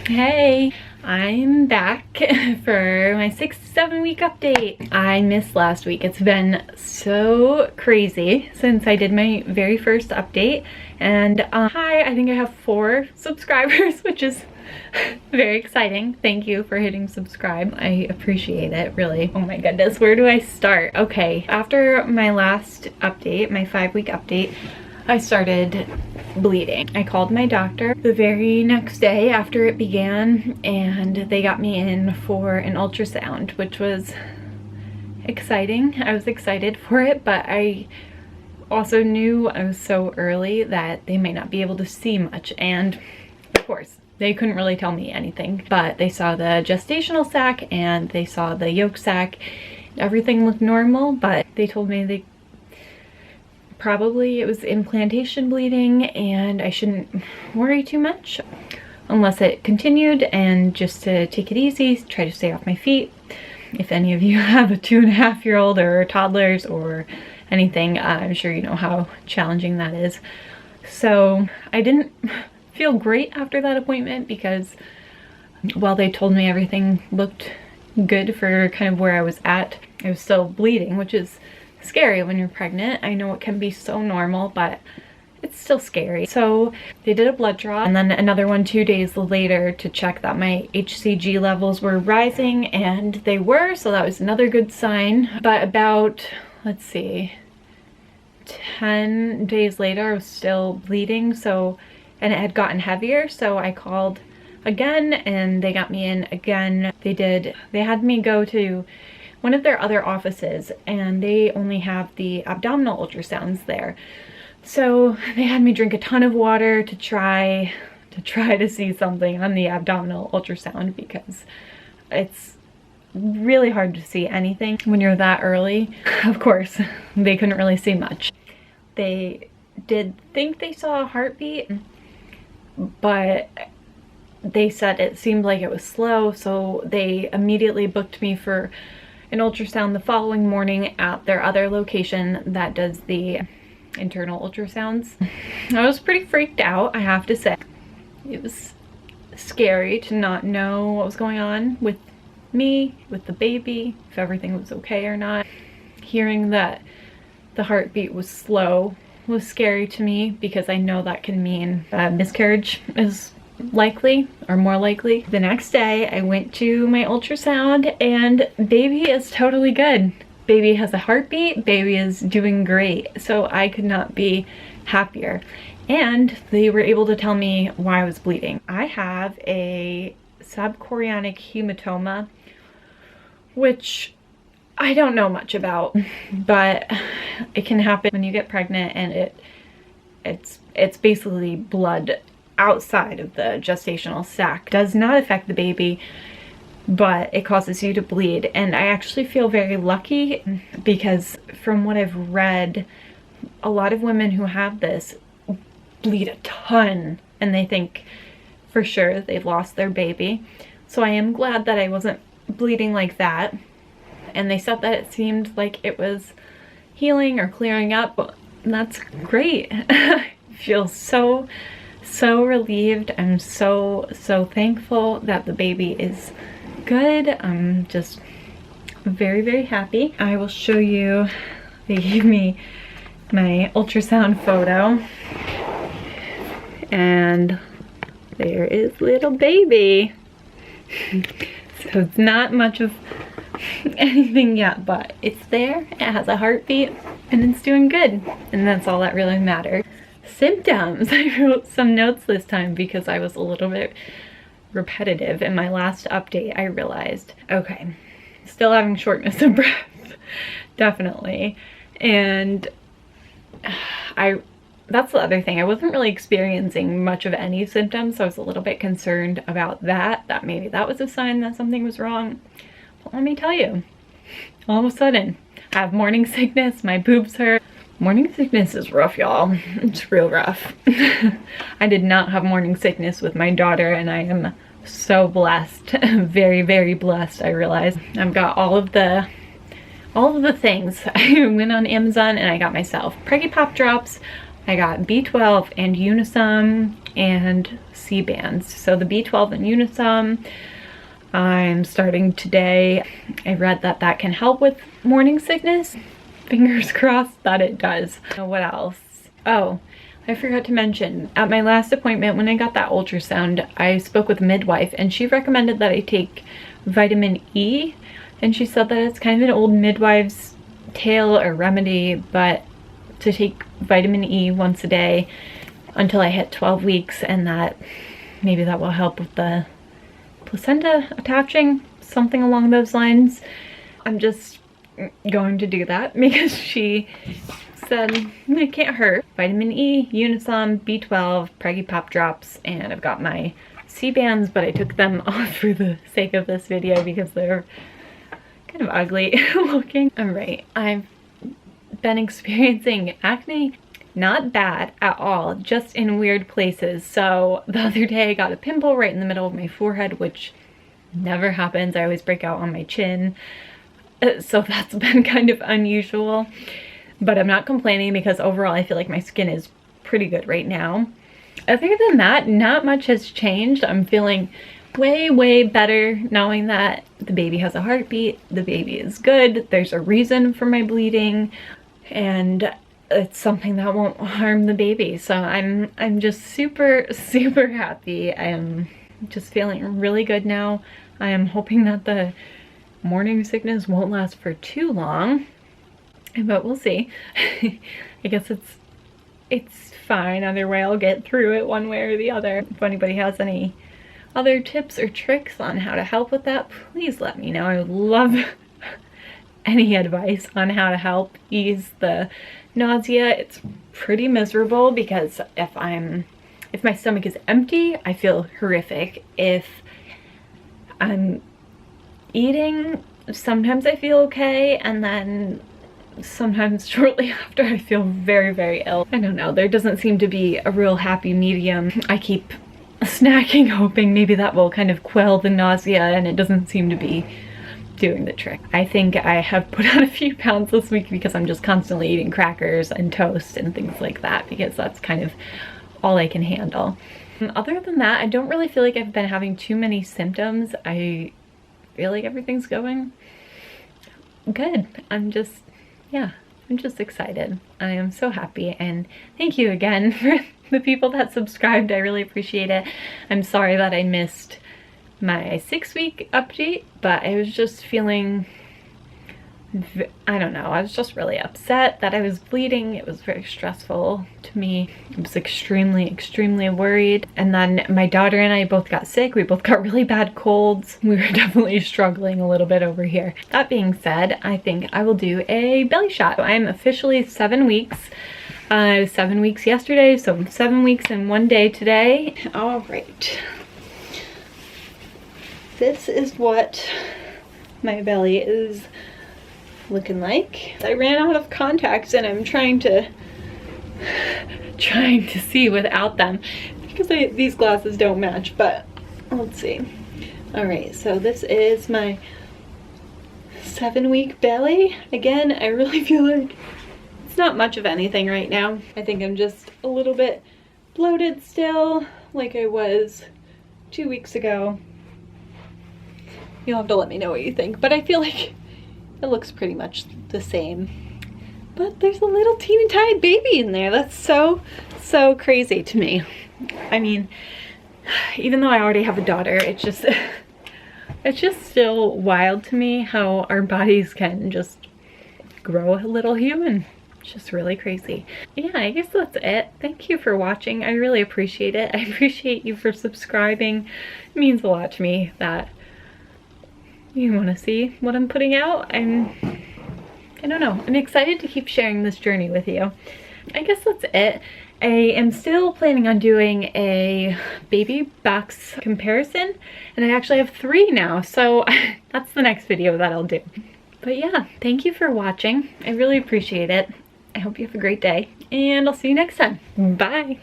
Hey, I'm back for my 6-7 week update. I missed last week. It's been so crazy since I did my very first update. And hi, I think I have 4 subscribers, which is very exciting. Thank you for hitting subscribe. I appreciate it, really. Oh my goodness, where do I start? Okay, after my last update, my 5-week update, I started bleeding. I called my doctor the very next day after it began, and they got me in for an ultrasound, which was exciting. I was excited for it, but I also knew I was so early that they might not be able to see much, and of course they couldn't really tell me anything, but they saw the gestational sac and they saw the yolk sac. Everything looked normal, but they told me probably it was implantation bleeding and I shouldn't worry too much unless it continued, and just to take it easy, try to stay off my feet. If any of you have a 2.5-year-old or toddlers or anything, I'm sure you know how challenging that is. So I didn't feel great after that appointment because while they told me everything looked good for kind of where I was at, I was still bleeding, which is scary when you're pregnant. I know it can be so normal, but it's still scary. So they did a blood draw and then another one 2 days later to check that my HCG levels were rising, and they were, so that was another good sign. But about, let's see, 10 days later I was still bleeding, so, and it had gotten heavier, so I called again and they got me in again. They had me go to one of their other offices, and they only have the abdominal ultrasounds there. So they had me drink a ton of water to try to see something on the abdominal ultrasound, because it's really hard to see anything when you're that early. Of course, they couldn't really see much. They did think they saw a heartbeat, but they said it seemed like it was slow, so they immediately booked me for an ultrasound the following morning at their other location that does the internal ultrasounds. I was pretty freaked out, I have to say. It was scary to not know what was going on with me, with the baby, if everything was okay or not. Hearing that the heartbeat was slow was scary to me, because I know that can mean miscarriage is likely, or more likely. The next day I went to my ultrasound and baby is totally good. Baby has a heartbeat, baby is doing great, so I could not be happier. And they were able to tell me why I was bleeding. I have a subchorionic hematoma, which I don't know much about, but it can happen when you get pregnant, and it's basically blood outside of the gestational sac. Does not affect the baby, but it causes you to bleed. And I actually feel very lucky, because from what I've read, a lot of women who have this bleed a ton and they think for sure they've lost their baby. So I am glad that I wasn't bleeding like that. And they said that it seemed like it was healing or clearing up. And that's great. I feel so relieved. I'm so thankful that the baby is good. I'm just very happy. I will show you, they gave me my ultrasound photo, and there is little baby. So it's not much of anything yet, but it's there, it has a heartbeat, and it's doing good, and that's all that really matters. Symptoms. I wrote some notes this time because I was a little bit repetitive in my last update. I realized, okay, still having shortness of breath, definitely. And that's the other thing, I wasn't really experiencing much of any symptoms, so I was a little bit concerned about that maybe that was a sign that something was wrong. But let me tell you, all of a sudden I have morning sickness, my boobs hurt. Morning sickness is rough, y'all. It's real rough. I did not have morning sickness with my daughter, and I am so blessed. very blessed, I realize. I've got all of the things. I went on Amazon and I got myself Preggy Pop Drops, I got B12 and Unisum and C-bands. So the B12 and Unisum, I'm starting today. I read that that can help with morning sickness. Fingers crossed that it does. What else? Oh, I forgot to mention, at my last appointment when I got that ultrasound, I spoke with a midwife and she recommended that I take vitamin E. And she said that it's kind of an old midwife's tale or remedy, but to take vitamin E once a day until I hit 12 weeks, and that maybe that will help with the placenta attaching, something along those lines. I'm just going to do that because she said it can't hurt. Vitamin E, Unisum, B12, Preggy Pop Drops, and I've got my C-bands, but I took them off for the sake of this video because they're kind of ugly looking. All right, I've been experiencing acne. Not bad at all, just in weird places. So the other day I got a pimple right in the middle of my forehead, which never happens. I always break out on my chin. So that's been kind of unusual, but I'm not complaining because overall I feel like my skin is pretty good right now. Other than that, not much has changed. I'm feeling way better knowing that the baby has a heartbeat, the baby is good, there's a reason for my bleeding, and it's something that won't harm the baby. So I'm just super happy. I'm just feeling really good now. I am hoping that the morning sickness won't last for too long, but we'll see. I guess it's fine either way. I'll get through it one way or the other. If anybody has any other tips or tricks on how to help with that, please let me know. I would love any advice on how to help ease the nausea. It's pretty miserable because if my stomach is empty, I feel horrific. If I'm eating, sometimes I feel okay, and then sometimes shortly after I feel very ill. I don't know, there doesn't seem to be a real happy medium. I keep snacking hoping maybe that will kind of quell the nausea, and it doesn't seem to be doing the trick. I think I have put on a few pounds this week because I'm just constantly eating crackers and toast and things like that, because that's kind of all I can handle. Other than that, I don't really feel like I've been having too many symptoms. I feel like everything's going good. I'm just excited. I am so happy, and thank you again for the people that subscribed. I really appreciate it. I'm sorry that I missed my 6-week update, but I was just feeling, I don't know, I was just really upset that I was bleeding. It was very stressful to me. I was extremely worried. And then my daughter and I both got sick. We both got really bad colds. We were definitely struggling a little bit over here. That being said, I think I will do a belly shot. I'm officially 7 weeks. I was 7 weeks yesterday, so 7 weeks and 1 day today. All right. This is what my belly is looking like. I ran out of contacts and I'm trying to see without them because these glasses don't match, but let's see. All right, so this is my 7-week belly. Again, I really feel like it's not much of anything right now. I think I'm just a little bit bloated still, like I was 2 weeks ago. You'll have to let me know what you think, but I feel like it looks pretty much the same. But there's a little teeny tiny baby in there. That's so crazy to me. I mean, even though I already have a daughter, it's just still wild to me how our bodies can just grow a little human. It's just really crazy. Yeah, I guess that's it. Thank you for watching. I really appreciate it. I appreciate you for subscribing. It means a lot to me that you want to see what I'm putting out. I don't know, I'm excited to keep sharing this journey with you. I guess that's it. I am still planning on doing a baby box comparison, and I actually have 3 now, so that's the next video that I'll do. But yeah, thank you for watching. I really appreciate it. I hope you have a great day, and I'll see you next time. Bye.